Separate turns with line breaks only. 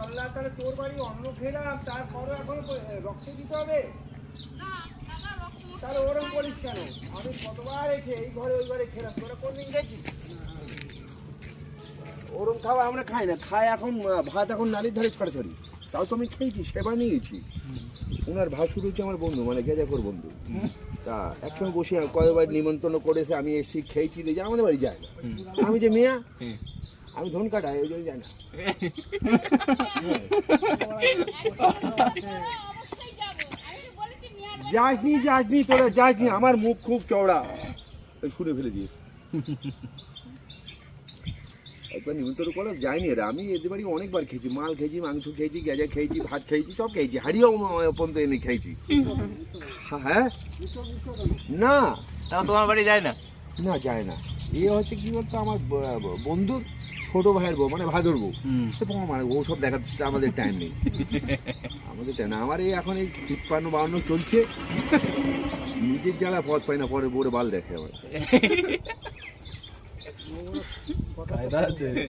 আল্লাহ তাহলে তোর বাড়ি অন্ন খেলাম তারপরও এখনো রক্ত দিতে হবে? তাহলে ওরম করিস কেন? আমি কতবার এসে এই ঘরে ওই ঘরে খেলাম, তোরা কোনদিন গেছিস? ওরম খাওয়া আমরা খাই না, খাই এখন ভাত এখন নালির ধারে ছড়াছড়ি, তাও তো আমি খেয়েছি, সেবা নিয়েছি। ওনার ভাসুর হচ্ছে আমার বন্ধু, মানে গেজাখোর বন্ধু। তা একসঙ্গে বসে কয়েকবার নিমন্ত্রণ করেছে, আমি এসে খেয়েছি, যে আমাদের বাড়ি যায় না। আমি যে মেয়া, আমি ধন কাটাই, ওই জন্য যায় না। যাসনি তোরা যাসনি, আমার মুখ খুব চওড়া, শুনে ফেলে দিয়েছে। একবার নিমন্ত্রণ করে যায়নি এরা। আমি এদের বাড়ি অনেকবার খেয়েছি, মাল খেয়েছি, মাংস খেয়েছি, গেজা খেয়েছি, ভাত খেয়েছি, সব খেয়েছি, হাড়িও পর্যন্ত এনে খেয়েছি। হ্যাঁ না,
তোমার বাড়ি যায় না?
না যায় না। এ হচ্ছে কি বলতো, আমার বন্ধুর ছোট ভাইয়ের বউ, মানে ভাদর বউ। মানে ও সব দেখার আমাদের টাইম নেই, আমাদের টাইম না। আমার এই এখন এই 53-52 চলছে, নিজের জ্বালা পথ পাই না, পরে বোরে বাল দেখে আমার।